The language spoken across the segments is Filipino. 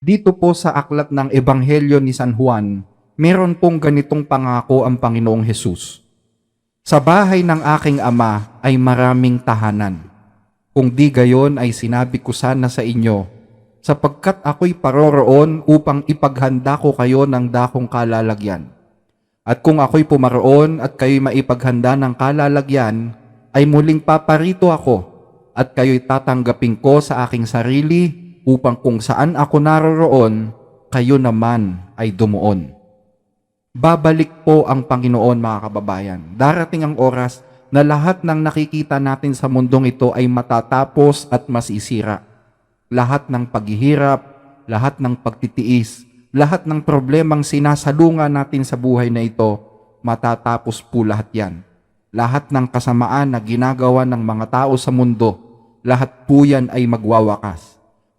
Dito po sa aklat ng Ebanghelyo ni San Juan, meron pong ganitong pangako ang Panginoong Hesus. Sa bahay ng aking ama ay maraming tahanan. Kung di gayon ay sinabi ko sana sa inyo, sapagkat ako'y paroroon upang ipaghanda ko kayo ng dakong kalalagyan. At kung ako'y pumaroon at kayo'y maipaghanda ng kalalagyan, ay muling paparito ako at kayo'y tatanggapin ko sa aking sarili upang kung saan ako naroroon, kayo naman ay dumuon. Babalik po ang Panginoon, mga kababayan. Darating ang oras na lahat ng nakikita natin sa mundong ito ay matatapos at masisira. Lahat ng paghihirap, lahat ng pagtitiis, lahat ng problemang sinasalungan natin sa buhay na ito, matatapos po lahat yan. Lahat ng kasamaan na ginagawa ng mga tao sa mundo, lahat po yan ay magwawakas.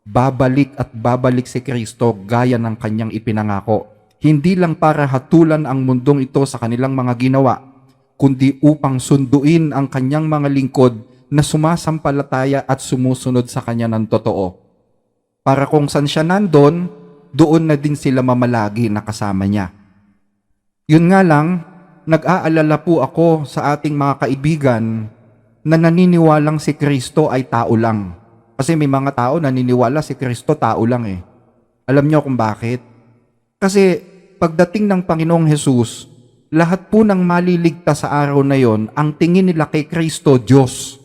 Babalik at babalik si Kristo gaya ng kanyang ipinangako. Hindi lang para hatulan ang mundong ito sa kanilang mga ginawa, kundi upang sunduin ang kanyang mga lingkod na sumasampalataya at sumusunod sa kanya ng totoo. Para kung saan siya nandun, doon na din sila mamalagi na kasama niya. Yun nga lang, nag-aalala po ako sa ating mga kaibigan na naniniwalang si Kristo ay tao lang. Kasi may mga tao naniniwala si Kristo tao lang eh. Alam niyo kung bakit? Kasi pagdating ng Panginoong Hesus, lahat po ng maliligtas sa araw na yon, ang tingin nila kay Kristo, Diyos.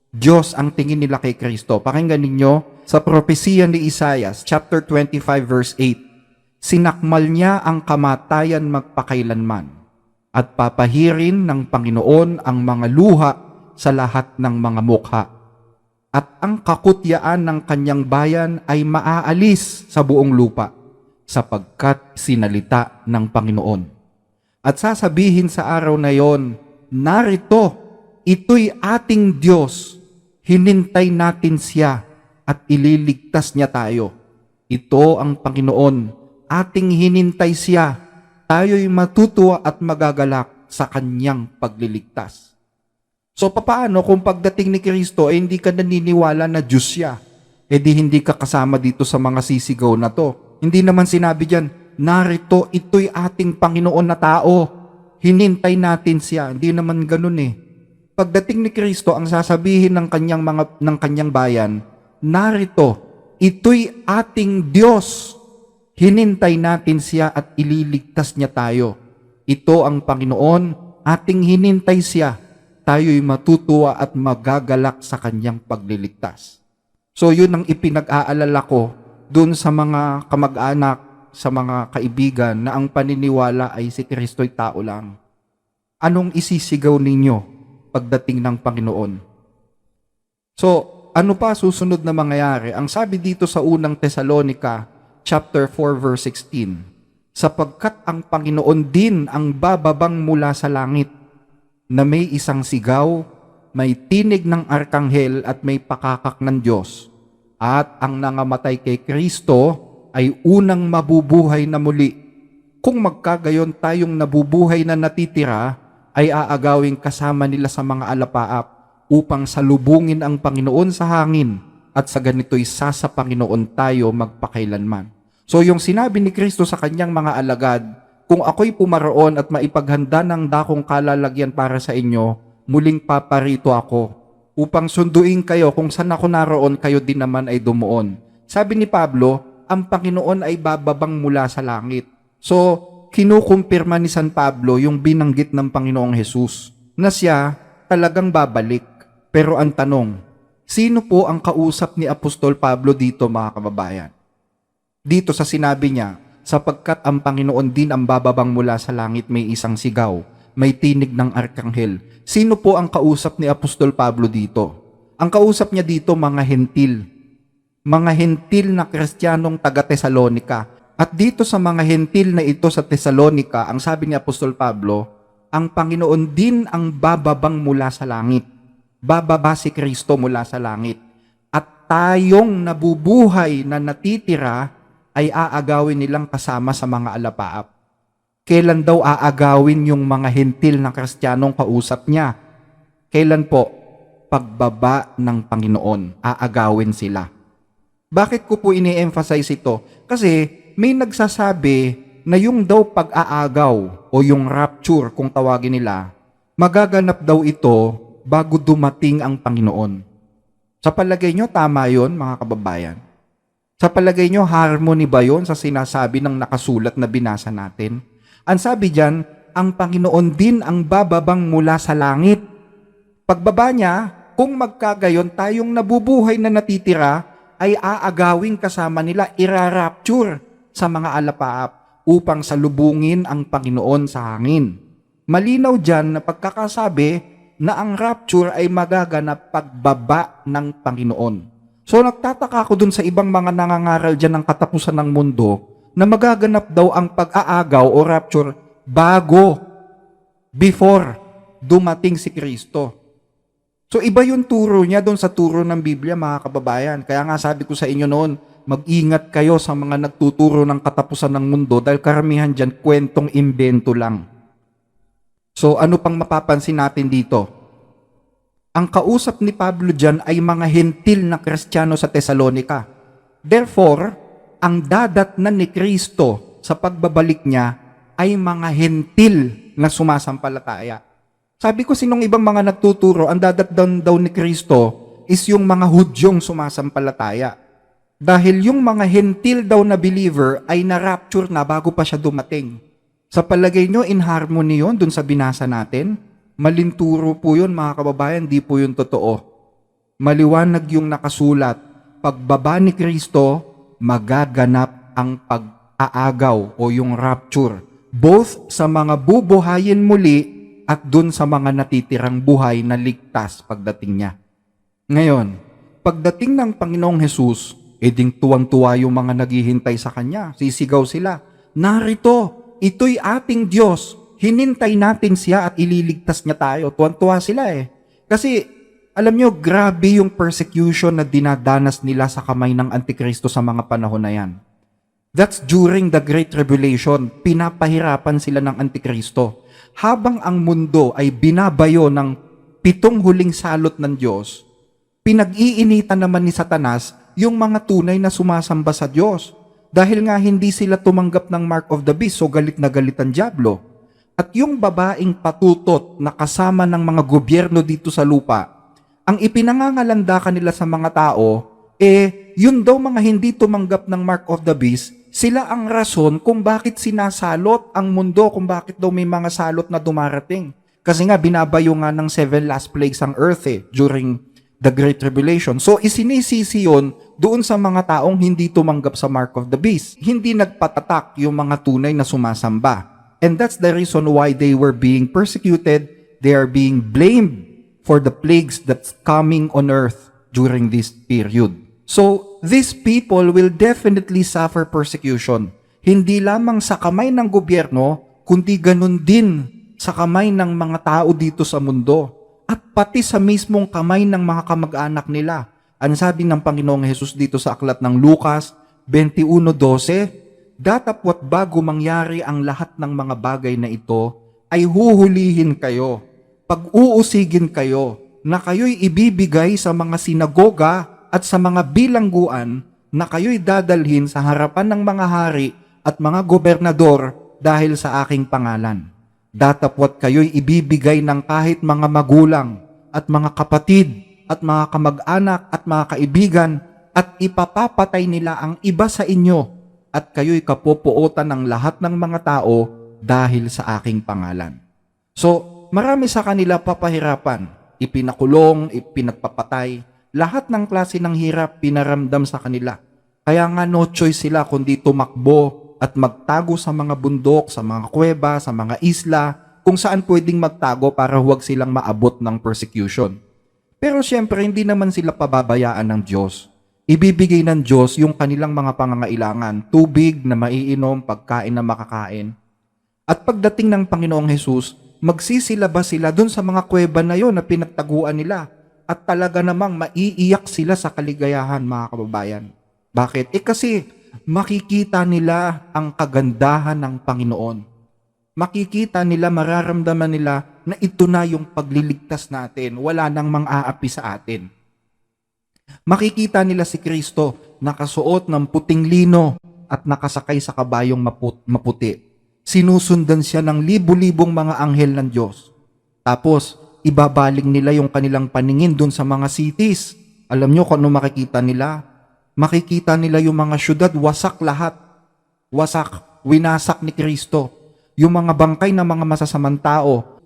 Diyos ang tingin nila kay Kristo. Pakinggan ninyo sa propesiya ni Isaiah, chapter 25, verse 8. Sinakmal niya ang kamatayan magpakailanman at papahirin ng Panginoon ang mga luha sa lahat ng mga mukha. At ang kakutyaan ng kanyang bayan ay maaalis sa buong lupa, sapagkat sinalita ng Panginoon. At sasabihin sa araw na yon, narito, ito'y ating Diyos, hinintay natin siya at ililigtas niya tayo. Ito ang Panginoon, ating hinintay siya, tayo'y matutuwa at magagalak sa kanyang pagliligtas. So papaano kung pagdating ni Kristo ay hindi ka naniniwala na Diyos siya? E di hindi ka kasama dito sa mga sisigaw na to. Hindi naman sinabi diyan, narito, ito'y ating Panginoon na tao. Hinintay natin siya. Hindi naman ganun eh. Pagdating ni Kristo, ang sasabihin ng kanyang bayan, narito, ito'y ating Diyos. Hinintay natin siya at ililigtas niya tayo. Ito ang Panginoon, ating hinintay siya. Tayo'y matutuwa at magagalak sa kanyang pagliligtas. So yun ang ipinag-aalala ko doon sa mga kamag-anak, sa mga kaibigan na ang paniniwala ay si Kristo'y tao lang. Anong isisigaw ninyo pagdating ng Panginoon? So, ano pa susunod na mangyayari? Ang sabi dito sa unang Tesalonica, chapter 4, verse 16, sapagkat ang Panginoon din ang bababang mula sa langit, na may isang sigaw, may tinig ng arkanghel at may pakakak ng Diyos. At ang nangamatay kay Kristo ay unang mabubuhay na muli. Kung magkagayon tayong nabubuhay na natitira, ay aagawing kasama nila sa mga alapaap upang salubungin ang Panginoon sa hangin at sa ganito'y sa Panginoon tayo magpakailanman. So yung sinabi ni Kristo sa kanyang mga alagad, kung ako'y pumaroon at maipaghanda ng dakong kalalagyan para sa inyo, muling paparito ako upang sunduin kayo kung saan ako naroon, kayo din naman ay dumuon. Sabi ni Pablo, ang Panginoon ay bababang mula sa langit. So, kinukumpirma ni San Pablo yung binanggit ng Panginoong Hesus na siya talagang babalik. Pero ang tanong, sino po ang kausap ni Apostol Pablo dito, mga kababayan? Dito sa sinabi niya, sapagkat ang Panginoon din ang bababang mula sa langit, may isang sigaw, may tinig ng arkanghel. Sino po ang kausap ni Apostol Pablo dito? Ang kausap niya dito, mga hentil. Mga hentil na Kristiyanong taga-Tesalonika. At dito sa mga hentil na ito sa Tesalonika, ang sabi ni Apostol Pablo, ang Panginoon din ang bababang mula sa langit. Bababa si Kristo mula sa langit. At tayong nabubuhay na natitira ay aagawin nilang kasama sa mga alapaap. Kailan daw aagawin yung mga hentil na Kristiyanong kausap niya? Kailan po? Pagbaba ng Panginoon, aagawin sila. Bakit ko po ini-emphasize ito? Kasi may nagsasabi na yung daw pag-aagaw o yung rapture kung tawagin nila, magaganap daw ito bago dumating ang Panginoon. Sa palagay nyo, tama yon mga kababayan? Sa palagay nyo, harmony ba yon sa sinasabi ng nakasulat na binasa natin? Ang sabi diyan, ang Panginoon din ang bababang mula sa langit. Pagbaba niya, kung magkagayon tayong nabubuhay na natitira, ay aagawing kasama nila, irarapture sa mga alapaap upang salubungin ang Panginoon sa hangin. Malinaw diyan na pagkakasabi na ang rapture ay magaganap pagbaba ng Panginoon. So nagtataka ako dun sa ibang mga nangangaral dyan ng katapusan ng mundo na magaganap daw ang pag-aagaw o rapture before dumating si Kristo. So iba yung turo niya doon sa turo ng Biblia, mga kababayan. Kaya nga sabi ko sa inyo noon, mag-ingat kayo sa mga nagtuturo ng katapusan ng mundo dahil karamihan dyan kwentong imbento lang. So ano pang mapapansin natin dito? Ang kausap ni Pablo dyan ay mga hentil na Kristiyano sa Tesalonika. Therefore, ang dadatnan ni Kristo sa pagbabalik niya ay mga hentil na sumasampalataya. Sabi ko, sinong ibang mga nagtuturo, ang dadatnan daw ni Kristo is yung mga Hudyong sumasampalataya. Dahil yung mga hentil daw na believer ay na-rapture na bago pa siya dumating. Sa palagay nyo, in harmony yun dun sa binasa natin? Malinturo po yun, mga kababayan, di po yun totoo. Maliwanag yung nakasulat, pagbaba ni Kristo, magaganap ang pag-aagaw o yung rapture, both sa mga bubuhayin muli at dun sa mga natitirang buhay na ligtas pagdating niya. Ngayon, pagdating ng Panginoong Hesus, eding tuwang-tuwa yung mga naghihintay sa Kanya. Sisigaw sila, narito, ito'y ating Diyos. Hinintay natin siya at ililigtas niya tayo. Tuwang-tuwa sila eh. Kasi, alam nyo, grabe yung persecution na dinadanas nila sa kamay ng Antikristo sa mga panahon na yan. That's during the Great Tribulation. Pinapahirapan sila ng Antikristo. Habang ang mundo ay binabayo ng 7 huling salot ng Diyos, pinag-iinitan naman ni Satanas yung mga tunay na sumasamba sa Diyos. Dahil nga hindi sila tumanggap ng mark of the beast, so galit na galit ang dyablo. At yung babaeng patutot na kasama ng mga gobyerno dito sa lupa, ang ipinangangalandakan nila sa mga tao, yun daw mga hindi tumanggap ng mark of the beast, sila ang rason kung bakit sinasalot ang mundo, kung bakit daw may mga salot na dumarating. Kasi nga, binabayo nga ng 7 last plagues ang earth during the Great Tribulation. So, isinisisi yun doon sa mga taong hindi tumanggap sa mark of the beast. Hindi nagpatatak yung mga tunay na sumasamba. And that's the reason why they were being persecuted. They are being blamed for the plagues that's coming on earth during this period. So, these people will definitely suffer persecution. Hindi lamang sa kamay ng gobyerno, kundi ganun din sa kamay ng mga tao dito sa mundo. At pati sa mismong kamay ng mga kamag-anak nila. Ang sabi ng Panginoong Hesus dito sa aklat ng Lucas 21:12, datapwat bago mangyari ang lahat ng mga bagay na ito, ay huhulihin kayo, pag-uusigin kayo, na kayo'y ibibigay sa mga sinagoga at sa mga bilangguan, na kayo'y dadalhin sa harapan ng mga hari at mga gobernador dahil sa aking pangalan. Datapwat kayo'y ibibigay ng kahit mga magulang at mga kapatid at mga kamag-anak at mga kaibigan, at ipapapatay nila ang iba sa inyo, at kayo'y kapopuotan ng lahat ng mga tao dahil sa aking pangalan. So, marami sa kanila papahirapan, ipinakulong, ipinagpapatay, lahat ng klase ng hirap pinaramdam sa kanila. Kaya nga no choice sila kundi tumakbo at magtago sa mga bundok, sa mga kuweba, sa mga isla, kung saan pwedeng magtago para huwag silang maabot ng persecution. Pero siyempre, hindi naman sila pababayaan ng Diyos. Ibibigay ng Diyos yung kanilang mga pangangailangan, tubig na maiinom, pagkain na makakain. At pagdating ng Panginoong Hesus, magsisilabas sila dun sa mga kuweba na yon na pinagtaguan nila. At talaga namang maiiyak sila sa kaligayahan, mga kababayan. Bakit? Kasi makikita nila ang kagandahan ng Panginoon. Makikita nila, mararamdaman nila na ito na yung pagliligtas natin. Wala nang mang-aapi sa atin. Makikita nila si Kristo nakasuot ng puting lino at nakasakay sa kabayong maputi. Sinusundan siya ng libu-libong mga anghel ng Diyos. Tapos, ibabaling nila yung kanilang paningin dun sa mga cities. Alam nyo kung ano makikita nila? Makikita nila yung mga syudad, wasak lahat. Wasak, winasak ni Kristo. Yung mga bangkay ng mga masasamang tao,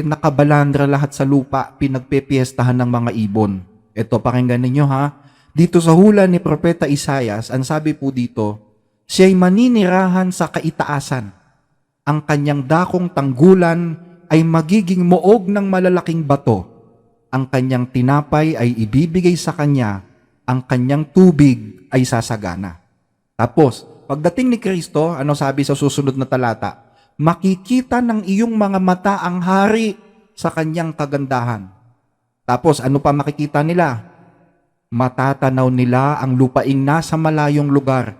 nakabalandra lahat sa lupa, pinagpepiestahan ng mga ibon. Ito, pakinggan ninyo ha. Dito sa hula ni Propeta Isaias, ang sabi po dito, siya'y maninirahan sa kaitaasan. Ang kanyang dakong tanggulan ay magiging muog ng malalaking bato. Ang kanyang tinapay ay ibibigay sa kanya, ang kanyang tubig ay sasagana. Tapos, pagdating ni Kristo, ano sabi sa susunod na talata? Makikita ng iyong mga mata ang hari sa kanyang kagandahan. Tapos, ano pa makikita nila? Matatanaw nila ang lupaing nasa malayong lugar.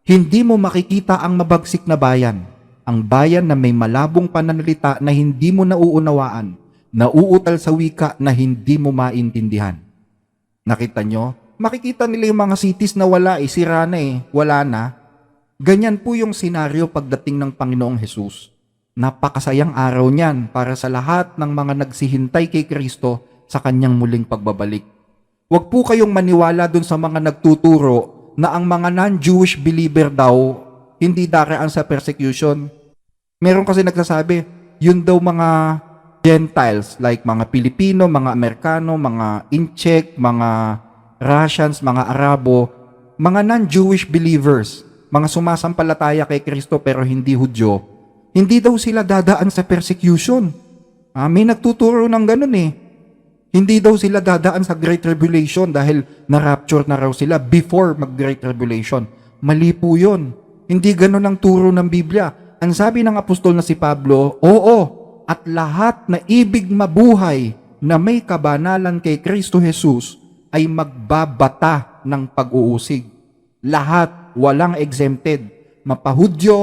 Hindi mo makikita ang mabagsik na bayan. Ang bayan na may malabong pananalita na hindi mo nauunawaan, nauutal sa wika na hindi mo maintindihan. Nakita nyo? Makikita nila yung mga cities na wala sira na wala na. Ganyan po yung senaryo pagdating ng Panginoong Hesus. Napakasayang araw niyan para sa lahat ng mga nagsihintay kay Kristo sa kanyang muling pagbabalik. Huwag po kayong maniwala dun sa mga nagtuturo na ang mga non-Jewish believer daw hindi daraan sa persecution. Meron kasi nagsasabi, yun daw mga Gentiles like mga Pilipino, mga Amerikano, mga Incheck, mga Russians, mga Arabo, mga non-Jewish believers, mga sumasampalataya kay Kristo pero hindi Hudyo, hindi daw sila dadaan sa persecution. May nagtuturo ng ganun Hindi daw sila dadaan sa Great Tribulation dahil na-rapture na raw sila before mag-Great Tribulation. Mali po yun. Hindi ganun ang turo ng Biblia. Ang sabi ng apostol na si Pablo, oo, at lahat na ibig mabuhay na may kabanalan kay Kristo Jesus ay magbabata ng pag-uusig. Lahat, walang exempted. Mapahudyo,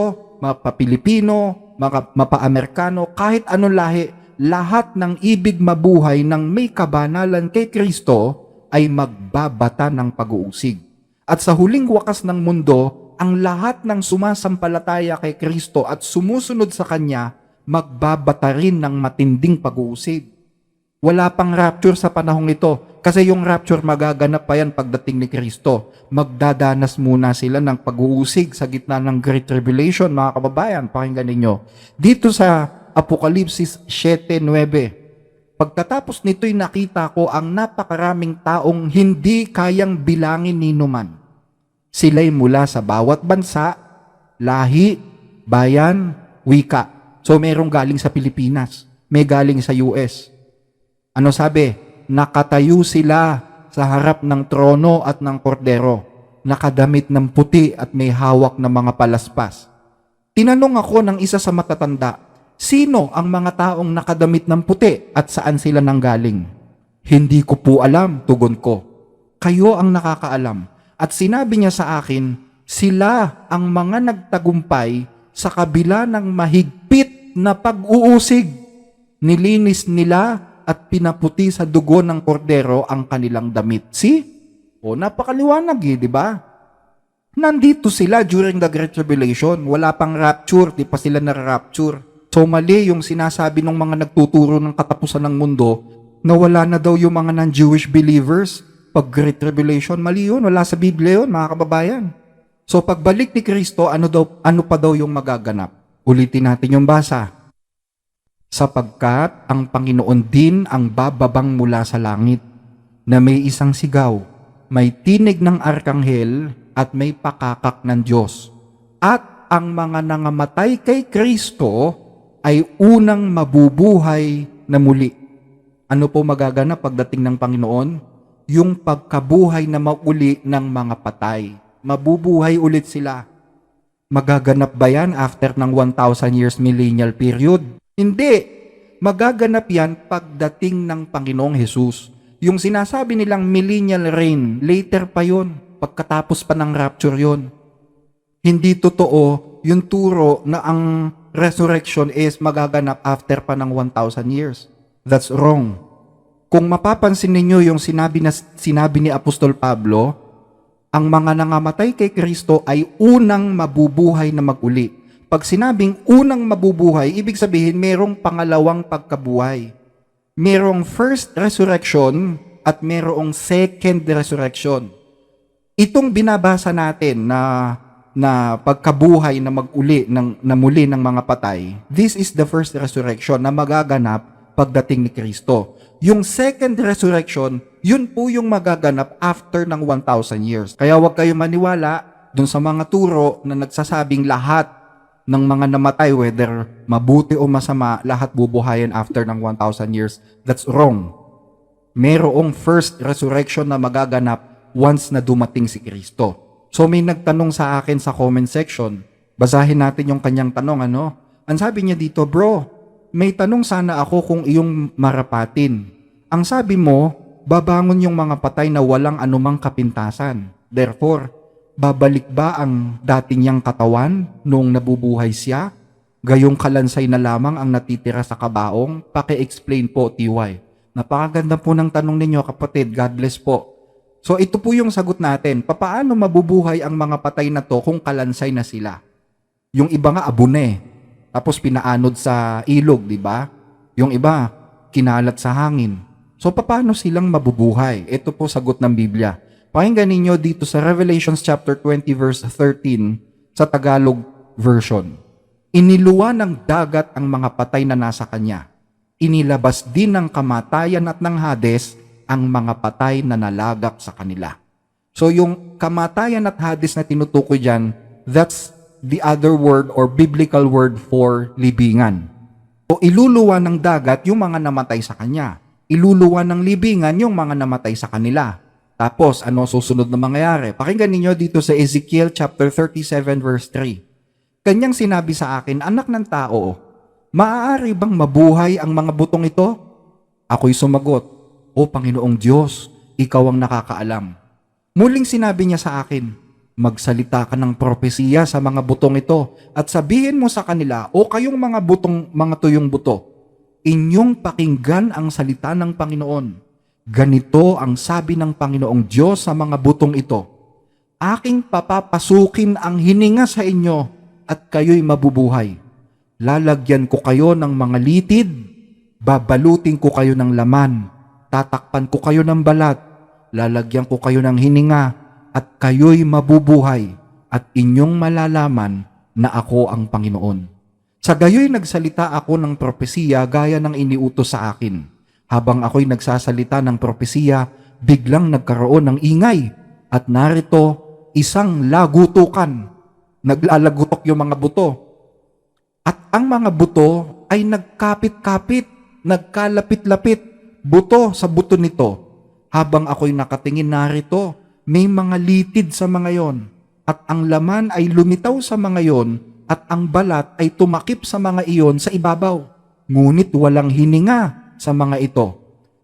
mapa-Pilipino, mapa-Amerikano, kahit anong lahi, lahat ng ibig mabuhay ng may kabanalan kay Kristo ay magbabata ng pag-uusig. At sa huling wakas ng mundo, ang lahat ng sumasampalataya kay Kristo at sumusunod sa Kanya, magbabata rin ng matinding pag-uusig. Wala pang rapture sa panahong ito, kasi yung rapture magaganap pa yan pagdating ni Kristo. Magdadanas muna sila ng pag-uusig sa gitna ng Great Tribulation, mga kababayan. Pakinggan ninyo. Dito sa Apokalipsis 7:9, pagkatapos nito'y nakita ko ang napakaraming taong hindi kayang bilangin ni numan. Sila'y mula sa bawat bansa, lahi, bayan, wika. So merong galing sa Pilipinas, may galing sa US. Ano sabi? Nakatayo sila sa harap ng trono at ng kordero, nakadamit ng puti at may hawak na mga palaspas. Tinanong ako ng isa sa matatanda, sino ang mga taong nakadamit ng puti at saan sila nanggaling? Hindi ko po alam, tugon ko. Kayo ang nakakaalam. At sinabi niya sa akin, sila ang mga nagtagumpay sa kabila ng mahigpit na pag-uusig. Nilinis nila at pinaputi sa dugo ng kordero ang kanilang damit. See? Napakaliwanag di ba? Nandito sila during the Great Tribulation. Wala pang rapture, di pa sila na-rapture. So mali yung sinasabi ng mga nagtuturo ng katapusan ng mundo na wala na daw yung mga non-Jewish believers pag Great Tribulation. Mali yun, wala sa Biblia yun, mga kababayan. So pagbalik ni Kristo, ano pa daw yung magaganap? Ulitin natin yung basa. Sapagkat ang Panginoon din ang bababang mula sa langit, na may isang sigaw, may tinig ng arkanghel at may pakakak ng Diyos. At ang mga nangamatay kay Kristo ay unang mabubuhay na muli. Ano po magaganap pagdating ng Panginoon? Yung pagkabuhay na mauli ng mga patay. Mabubuhay ulit sila. Magaganap ba yan after ng 1,000 years millennial period? Hindi. Magaganap yan pagdating ng Panginoong Hesus. Yung sinasabi nilang millennial reign, later pa yon, pagkatapos pa ng rapture yon. Hindi totoo yung turo na ang resurrection is magaganap after pa ng 1,000 years. That's wrong. Kung mapapansin ninyo yung sinabi ni Apostol Pablo, ang mga nangamatay kay Kristo ay unang mabubuhay na maguli. Pag sinabing unang mabubuhay, ibig sabihin merong pangalawang pagkabuhay. Merong first resurrection at merong second resurrection. Itong binabasa natin na pagkabuhay na maguli na muli ng mga patay, this is the first resurrection na magaganap pagdating ni Kristo. Yung second resurrection, yun po yung magaganap after ng 1,000 years. Kaya huwag kayong maniwala dun sa mga turo na nagsasabing lahat ng mga namatay, whether mabuti o masama, lahat bubuhayan after ng 1,000 years. That's wrong. Merong first resurrection na magaganap once na dumating si Kristo. So may nagtanong sa akin sa comment section, basahin natin yung kanyang tanong, ano? Ang sabi niya dito, bro, may tanong sana ako kung iyong marapatin. Ang sabi mo, babangon yung mga patay na walang anumang kapintasan. Therefore, babalik ba ang dati niyang katawan nung nabubuhay siya? Gayong kalansay na lamang ang natitira sa kabaong? Paki-explain po, TY. Napakaganda po ng tanong ninyo, kapatid. God bless po. So ito po yung sagot natin. Papaano mabubuhay ang mga patay na to kung kalansay na sila? Yung iba nga abune, tapos pinaanod sa ilog, di ba? Yung iba, kinalat sa hangin. So, paano silang mabubuhay? Ito po sagot ng Biblia. Pakinggan ninyo dito sa Revelations chapter 20 verse 13 sa Tagalog version. Iniluwa ng dagat ang mga patay na nasa kanya. Inilabas din ng kamatayan at ng Hades ang mga patay na nalagak sa kanila. So, yung kamatayan at Hades na tinutukoy dyan, that's the other word or biblical word for libingan. So, iluluwa ng dagat yung mga namatay sa kanya. Iluluwa ng libingan yung mga namatay sa kanila. Tapos, ano susunod na mangyayari? Pakinggan ninyo dito sa Ezekiel chapter 37 verse 3. Kanyang sinabi sa akin, anak ng tao, maaari bang mabuhay ang mga butong ito? Ako'y sumagot, O Panginoong Diyos, ikaw ang nakakaalam. Muling sinabi niya sa akin, magsalita ka ng propesiya sa mga butong ito at sabihin mo sa kanila, o kayong mga tuyong buto, inyong pakinggan ang salita ng Panginoon. Ganito ang sabi ng Panginoong Diyos sa mga butong ito. Aking papapasukin ang hininga sa inyo at kayo'y mabubuhay. Lalagyan ko kayo ng mga litid, babalutin ko kayo ng laman, tatakpan ko kayo ng balat, lalagyan ko kayo ng hininga at kayo'y mabubuhay at inyong malalaman na ako ang Panginoon. Sa gayoy nagsalita ako ng propesiya gaya ng iniutos sa akin. Habang ako'y nagsasalita ng propesiya, biglang nagkaroon ng ingay. At narito, isang lagutukan. Naglalagutok yung mga buto. At ang mga buto ay nagkapit-kapit, nagkalapit-lapit, buto sa buto nito. Habang ako'y nakatingin narito, may mga litid sa mga yon. At ang laman ay lumitaw sa mga yon, at ang balat ay tumakip sa mga iyon sa ibabaw. Ngunit walang hininga sa mga ito.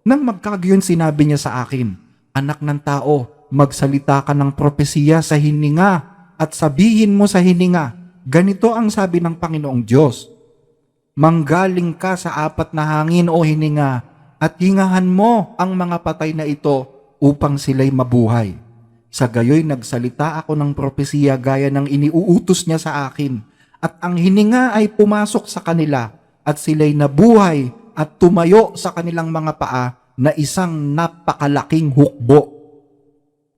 Nang magkagayon sinabi niya sa akin, anak ng tao, magsalita ka ng propesiya sa hininga at sabihin mo sa hininga, ganito ang sabi ng Panginoong Diyos. Manggaling ka sa apat na hangin o hininga at hingahan mo ang mga patay na ito upang sila'y mabuhay. Sa gayoy nagsalita ako ng propesiya gaya ng iniuutos niya sa akin. At ang hininga ay pumasok sa kanila at sila'y nabuhay at tumayo sa kanilang mga paa na isang napakalaking hukbo.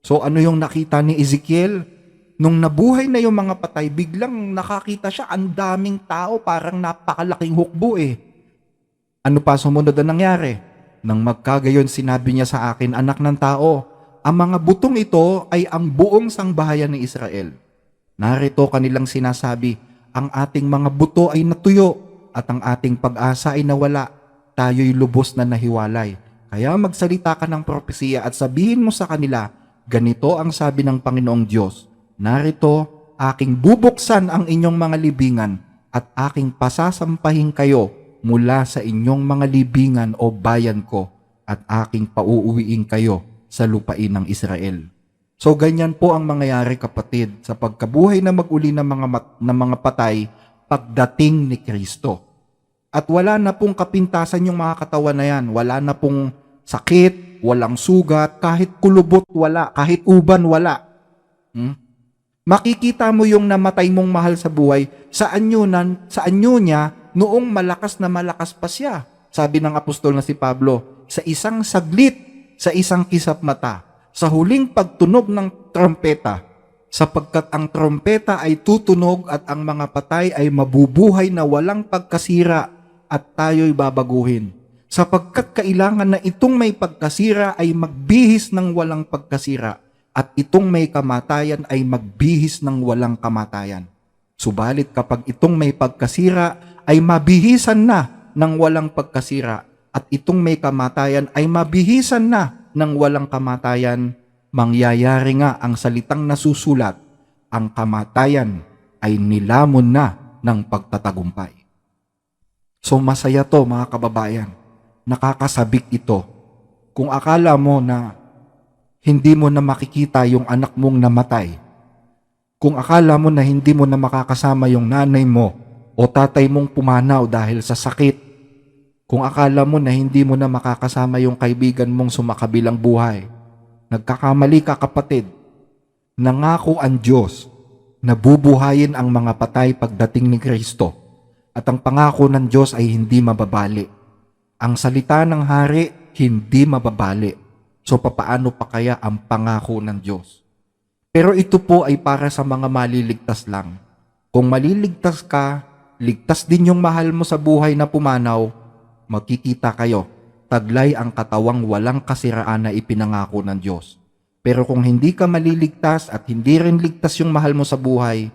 So ano yung nakita ni Ezekiel? Nung nabuhay na yung mga patay, biglang nakakita siya, ang daming tao, parang napakalaking hukbo eh. Ano pa sumunod na nangyari? Nang magkagayon sinabi niya sa akin, anak ng tao, ang mga butong ito ay ang buong sangbahayan ng Israel. Narito kanilang sinasabi, ang ating mga buto ay natuyo at ang ating pag-asa ay nawala. Tayo'y lubos na nahiwalay. Kaya magsalita ka ng propesiya at sabihin mo sa kanila, ganito ang sabi ng Panginoong Diyos, narito, aking bubuksan ang inyong mga libingan at aking pasasampahin kayo mula sa inyong mga libingan o bayan ko at aking pauuwiin kayo sa lupain ng Israel. So ganyan po ang mangyayari kapatid sa pagkabuhay na mag-uli ng mga patay pagdating ni Kristo. At wala na pong kapintasan yung mga katawan na yan. Wala na pong sakit, walang sugat, kahit kulubot wala, kahit uban wala. Makikita mo yung namatay mong mahal sa buhay sa anyo niya noong malakas na malakas pa siya. Sabi ng apostol na si Pablo, sa isang saglit, sa isang kisap mata, sa huling pagtunog ng trompeta, sapagkat ang trompeta ay tutunog at ang mga patay ay mabubuhay na walang pagkasira at tayo'y babaguhin. Sapagkat kailangan na itong may pagkasira ay magbihis ng walang pagkasira at itong may kamatayan ay magbihis ng walang kamatayan. Subalit kapag itong may pagkasira ay mabihisan na ng walang pagkasira at itong may kamatayan ay mabihisan na ng walang kamatayan, mangyayari nga ang salitang nasusulat, ang kamatayan ay nilamon na ng pagtatagumpay. So masaya to mga kababayan, nakakasabik ito. Kung akala mo na hindi mo na makikita yung anak mong namatay, kung akala mo na hindi mo na makakasama yung nanay mo o tatay mong pumanaw dahil sa sakit, kung akala mo na hindi mo na makakasama yung kaibigan mong sumakabilang buhay, nagkakamali ka kapatid. Nangako ang Diyos na bubuhayin ang mga patay pagdating ni Kristo at ang pangako ng Diyos ay hindi mababali. Ang salita ng hari hindi mababali. So papaano pa kaya ang pangako ng Diyos? Pero ito po ay para sa mga maliligtas lang. Kung maliligtas ka, ligtas din yung mahal mo sa buhay na pumanaw, magkikita kayo, taglay ang katawang walang kasiraan na ipinangako ng Diyos. Pero kung hindi ka maliligtas at hindi rin ligtas yung mahal mo sa buhay,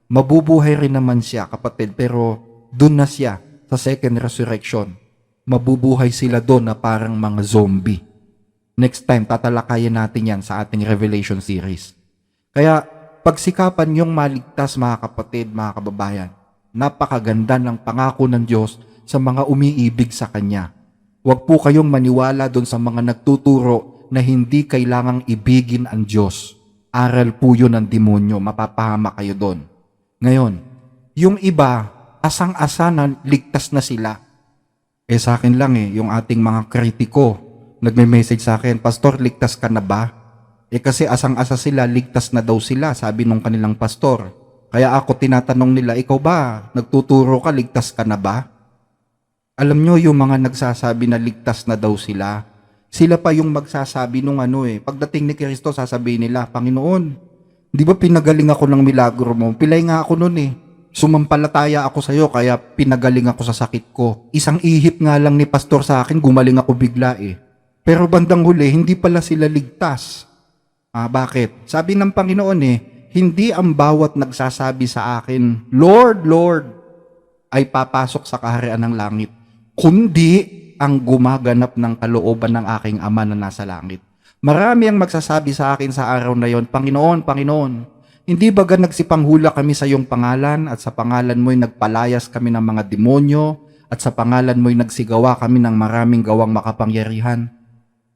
mabubuhay rin naman siya, kapatid, pero dun na siya sa second resurrection. Mabubuhay sila doon na parang mga zombie. Next time, tatalakayin natin yan sa ating Revelation series. Kaya, pagsikapan yung maligtas mga kapatid, mga kababayan. Napakaganda ng pangako ng Diyos sa mga umiibig sa Kanya. Huwag po kayong maniwala doon sa mga nagtuturo na hindi kailangang ibigin ang Diyos. Aral po yun ng demonyo, mapapahama kayo doon. Ngayon, yung iba, asang-asa na ligtas na sila. Sa akin lang yung ating mga kritiko, nagme-message sa akin, Pastor, ligtas ka na ba? Kasi asang-asa sila, ligtas na daw sila, sabi nung kanilang pastor. Kaya ako tinatanong nila, ikaw ba, nagtuturo ka, ligtas ka na ba? Alam nyo yung mga nagsasabi na ligtas na daw sila, sila pa yung magsasabi nung pagdating ni Kristo, sasabihin nila, Panginoon, di ba pinagaling ako ng milagro mo? Pilay nga ako nun Sumampalataya ako sa iyo, kaya pinagaling ako sa sakit ko. Isang ihip nga lang ni pastor sa akin, gumaling ako bigla Pero bandang huli, hindi pala sila ligtas. Bakit? Sabi ng Panginoon hindi ang bawat nagsasabi sa akin, Lord, Lord, ay papasok sa kaharian ng langit, kundi ang gumaganap ng kalooban ng aking Ama na nasa langit. Marami ang magsasabi sa akin sa araw na yon, Panginoon, Panginoon, hindi baga nagsipanghula kami sa iyong pangalan at sa pangalan mo'y nagpalayas kami ng mga demonyo at sa pangalan mo'y nagsigawa kami ng maraming gawang makapangyarihan?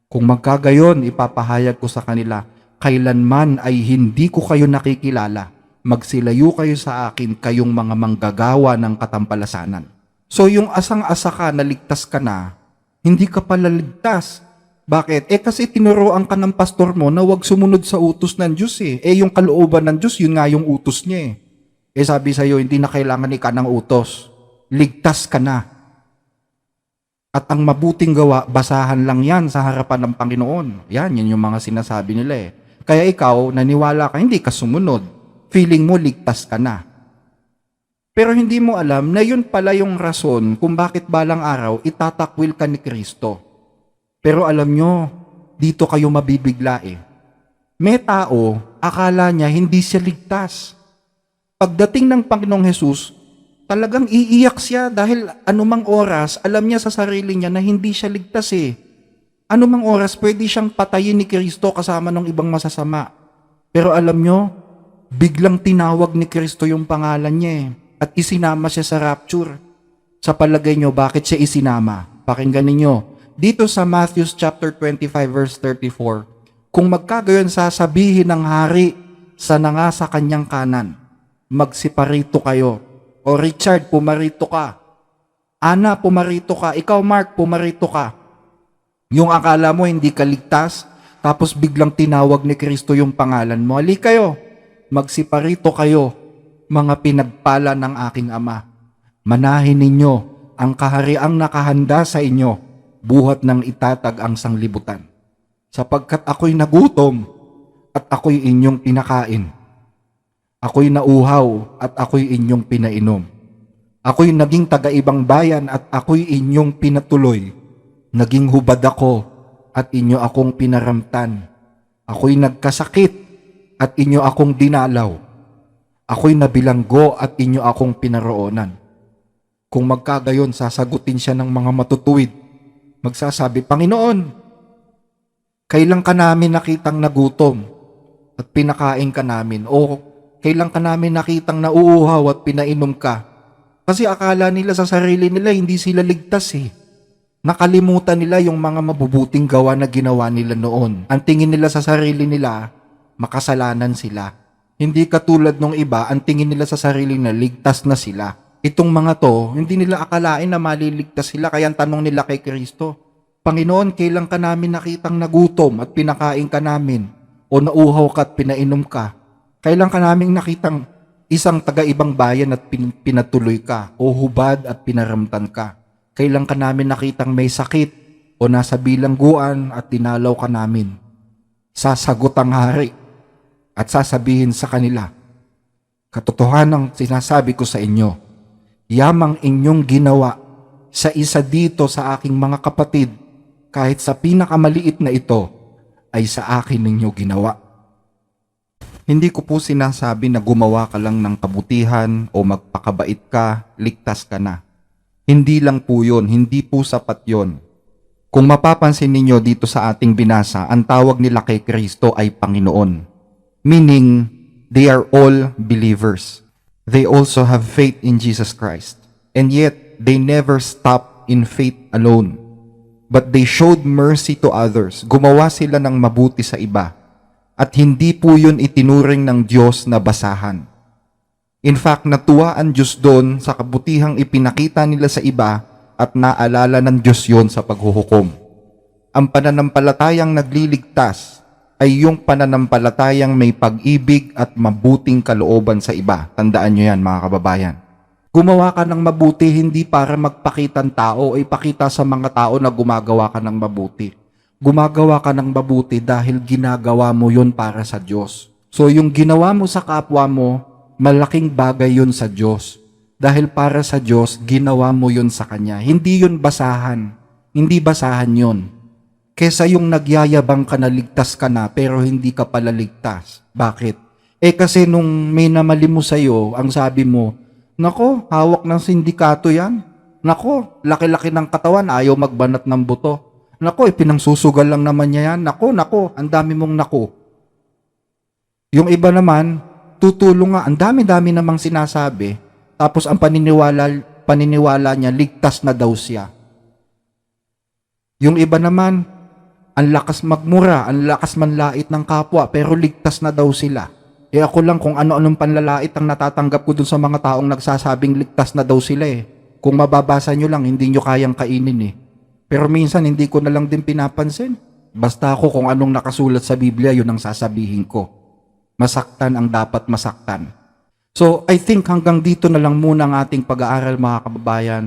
Kung magkagayon, ipapahayag ko sa kanila, kailanman ay hindi ko kayo nakikilala. Magsilayo kayo sa akin, kayong mga manggagawa ng katampalasanan. So yung asang-asa ka, naligtas ka na, hindi ka pala ligtas. Bakit? Kasi tinuruan ka ng pastor mo na huwag sumunod sa utos ng Diyos yung kalooban ng Diyos, yun nga yung utos niya sabi sa'yo, hindi na kailangan ka ng utos. Ligtas ka na. At ang mabuting gawa, basahan lang yan sa harapan ng Panginoon. Yan yung mga sinasabi nila Kaya ikaw, naniwala ka, hindi ka sumunod. Feeling mo, ligtas ka na. Pero hindi mo alam na yun pala yung rason kung bakit balang araw itatakwil ka ni Kristo. Pero alam nyo, dito kayo mabibigla May tao, akala niya hindi siya ligtas. Pagdating ng Panginoong Hesus, talagang iiyak siya dahil anumang oras, alam niya sa sarili niya na hindi siya ligtas Anumang oras, pwede siyang patayin ni Kristo kasama ng ibang masasama. Pero alam nyo, biglang tinawag ni Kristo yung pangalan niya at isinama siya sa rapture. Sa palagay nyo, bakit siya isinama? Pakinggan ninyo. Dito sa Matthew chapter 25 verse 34, kung magkagayon sasabihin ng hari sa nanga sa kanyang kanan, magsiparito kayo. O Richard, pumarito ka. Ana, pumarito ka. Ikaw, Mark, pumarito ka. Yung akala mo hindi ka ligtas, tapos biglang tinawag ni Kristo yung pangalan mo. Halika kayo, magsiparito kayo, mga pinagpala ng aking Ama. Manahin ninyo ang kahariang nakahanda sa inyo, buhat ng itatag ang sanglibutan. Sapagkat ako'y nagutom at ako'y inyong pinakain. Ako'y nauhaw at ako'y inyong pinainom. Ako'y naging taga-ibang bayan at ako'y inyong pinatuloy. Naging hubad ako at inyo akong pinaramtan. Ako'y nagkasakit at inyo akong dinalaw. Ako'y nabilanggo at inyo akong pinaroonan. Kung magkagayon, sasagutin siya ng mga matutuwid. Magsasabi, Panginoon, kailan ka namin nakitang nagutom at pinakain ka namin? O kailan ka namin nakitang nauuhaw at pinainom ka? Kasi akala nila sa sarili nila, hindi sila ligtas eh. Nakalimutan nila yung mga mabubuting gawa na ginawa nila noon. Ang tingin nila sa sarili nila, makasalanan sila. Hindi katulad nung iba, ang tingin nila sa sarili na ligtas na sila. Itong mga to, hindi nila akalain na maliligtas sila, kaya ang tanong nila kay Kristo, Panginoon, kailan ka namin nakitang nagutom at pinakain ka namin? O nauhaw ka at pinainom ka? Kailan ka namin nakitang isang taga-ibang bayan at pinatuloy ka? O hubad at pinaramtan ka? Kailan ka namin nakitang may sakit o nasa bilangguan at dinalaw ka namin? Sasagot ang hari at sasabihin sa kanila, katotohanang sinasabi ko sa inyo, yamang inyong ginawa sa isa dito sa aking mga kapatid, kahit sa pinakamaliit na ito, ay sa akin ninyo ginawa. Hindi ko po sinasabi na gumawa ka lang ng kabutihan o magpakabait ka, ligtas ka na. Hindi lang po yun, hindi po sapat yun. Kung mapapansin ninyo dito sa ating binasa, ang tawag nila kay Kristo ay Panginoon. Meaning, they are all believers. They also have faith in Jesus Christ. And yet, they never stop in faith alone. But they showed mercy to others. Gumawa sila ng mabuti sa iba. At hindi po yun itinuring ng Diyos na basahan. In fact, natuwa ang Diyos doon sa kabutihang ipinakita nila sa iba at naalala ng Diyos yon sa paghuhukom. Ang pananampalatayang nagliligtas ay yung pananampalatayang may pag-ibig at mabuting kalooban sa iba. Tandaan nyo yan, mga kababayan. Gumawa ka ng mabuti hindi para magpakitang tao o ipakita sa mga tao na gumagawa ka ng mabuti. Gumagawa ka ng mabuti dahil ginagawa mo yun para sa Diyos. So yung ginawa mo sa kapwa mo, malaking bagay yun sa Diyos. Dahil para sa Diyos, ginawa mo yun sa Kanya. Hindi yun basahan. Hindi basahan yun. Kesa yung nagyayabang ka na ligtas ka na, pero hindi ka pala ligtas. Bakit? Kasi nung may namali mo sa'yo, ang sabi mo, nako, hawak ng sindikato yan. Nako, laki-laki ng katawan, ayaw magbanat ng buto. Nako, pinangsusugal lang naman niya yan. Nako, ang dami mong nako. Yung iba naman, tutulong nga, ang dami-dami namang sinasabi, tapos ang paniniwala niya, ligtas na daw siya. Yung iba naman, ang lakas magmura, ang lakas manlait ng kapwa, pero ligtas na daw sila. Ako lang kung ano-anong panlalait ang natatanggap ko dun sa mga taong nagsasabing ligtas na daw sila eh. Kung mababasa nyo lang, hindi nyo kayang kainin eh. Pero minsan hindi ko na lang din pinapansin. Basta ako kung anong nakasulat sa Biblia, yun ang sasabihin ko. Masaktan ang dapat masaktan. So, I think hanggang dito na lang muna ang ating pag-aaral, mga kababayan.